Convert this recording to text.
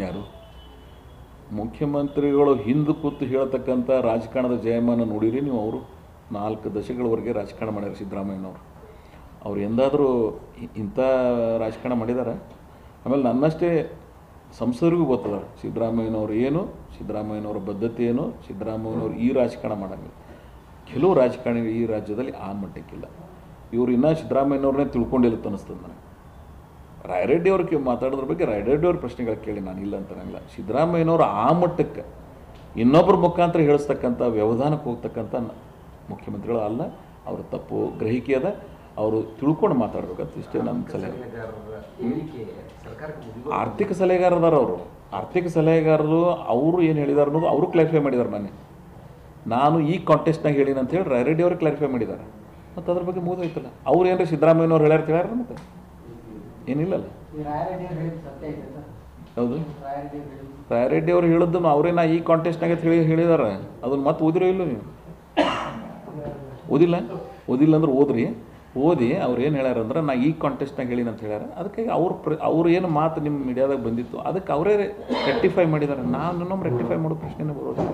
ಯಾರು ಮುಖ್ಯಮಂತ್ರಿಗಳು ಹಿಂದೆ ಕೂತು ಹೇಳ್ತಕ್ಕಂಥ ರಾಜಕಾರಣದ ಜಯಮಾನ ನೋಡಿರಿ ನೀವು. ಅವರು 4 ದಶಕಗಳವರೆಗೆ ರಾಜಕಾರಣ ಮಾಡ್ಯಾರ ಸಿದ್ದರಾಮಯ್ಯನವರು. ಅವ್ರು ಎಂದಾದರೂ ಇಂಥ ರಾಜಕಾರಣ ಮಾಡಿದ್ದಾರೆ? ಆಮೇಲೆ ನನ್ನಷ್ಟೇ ಸಂಸದರಿಗೂ ಗೊತ್ತದ ಸಿದ್ದರಾಮಯ್ಯನವ್ರು ಏನು, ಸಿದ್ದರಾಮಯ್ಯನವ್ರ ಬದ್ಧತೆ ಏನು, ಸಿದ್ದರಾಮಯ್ಯನವ್ರು ಈ ರಾಜಕಾರಣ ಮಾಡಂಗಿಲ್ಲ. ಕೆಲವು ರಾಜಕಾರಣಿಗಳು ಈ ರಾಜ್ಯದಲ್ಲಿ ಆ ಮಟ್ಟಕ್ಕಿಲ್ಲ. ಇವರು ಇನ್ನೂ ಸಿದ್ದರಾಮಯ್ಯನವ್ರನ್ನೇ ತಿಳ್ಕೊಂಡಿಲ್ಲ ಅನ್ನಿಸ್ತದೆ ನನಗೆ. ರಾಯರೆಡ್ಡಿ ಅವ್ರಿಗೆ ಮಾತಾಡೋದ್ರ ಬಗ್ಗೆ ರಾಯರೆಡ್ಡಿ ಅವ್ರ ಪ್ರಶ್ನೆಗಳು ಕೇಳಿ ನಾನು ಇಲ್ಲ ಅಂತನಲ್ಲ. ಸಿದ್ದರಾಮಯ್ಯನವರು ಆ ಮಟ್ಟಕ್ಕೆ ಇನ್ನೊಬ್ಬರ ಮುಖಾಂತರ ಹೇಳಿಸ್ತಕ್ಕಂಥ ವ್ಯವಧಾನಕ್ಕೆ ಹೋಗ್ತಕ್ಕಂಥ ಮುಖ್ಯಮಂತ್ರಿಗಳು ಅಲ್ಲ. ಅವ್ರ ತಪ್ಪು ಗ್ರಹಿಕೆ ಅದ, ಅವರು ತಿಳ್ಕೊಂಡು ಮಾತಾಡ್ಬೇಕಂತ ಇಷ್ಟೇ ನನ್ನ ಸಲಹೆ. ಆರ್ಥಿಕ ಸಲಹೆಗಾರದಾರ ಅವರು. ಆರ್ಥಿಕ ಸಲಹೆಗಾರರು ಅವರು ಏನು ಹೇಳಿದಾರೆ ಅನ್ನೋದು ಅವರು ಕ್ಲಾರಿಫೈ ಮಾಡಿದ್ದಾರೆ. ನಾನು ಈ ಕಾಂಟೆಸ್ಟ್ನಾಗ ಹೇಳಿನ ಅಂತ ಹೇಳಿ ರಾಯರೆಡ್ಡಿ ಅವರು ಕ್ಲಾರಿಫೈ ಮಾಡಿದ್ದಾರೆ. ಮತ್ತು ಅದ್ರ ಬಗ್ಗೆ ಮುಗಿದೋಯ್ತಲ್ಲ. ಅವ್ರು ಏನಾರ ಸಿದ್ದರಾಮಯ್ಯನವ್ರು ಹೇಳ್ಯಾರ ಮತ್ತೆ ಏನಿಲ್ಲಲ್ಲ. ಹೌದು, ರಾಯರೆಡ್ಡಿ ಅವ್ರು ಹೇಳಿದ್ದನ್ನು ಅವರೇ ನಾ ಈ ಕಾಂಟೆಸ್ಟ್ನಾಗ ಹೇಳಿದಾರೆ. ಅದನ್ನು ಮತ್ತೆ ಓದಿರೋ ಇಲ್ಲ ನೀವು? ಓದಿಲ್ಲ ಅಂದ್ರೆ ಓದ್ರಿ. ಓದಿ ಅವ್ರು ಏನು ಹೇಳ್ಯಾರಂದ್ರೆ ನಾ ಈ ಕಾಂಟೆಸ್ಟ್ನಾಗ ಹೇಳಿನ ಅಂತ ಹೇಳ್ಯಾರ. ಅದಕ್ಕಾಗಿ ಅವ್ರು ಏನು ಮಾತು ನಿಮ್ಮ ಮೀಡಿಯಾದಾಗ ಬಂದಿತ್ತು ಅದಕ್ಕೆ ಅವರೇ ರೆಕ್ಟಿಫೈ ಮಾಡಿದ್ದಾರೆ. ನಾನು ರೆಕ್ಟಿಫೈ ಮಾಡೋ ಪ್ರಶ್ನೆನೇ ಬರೋದು.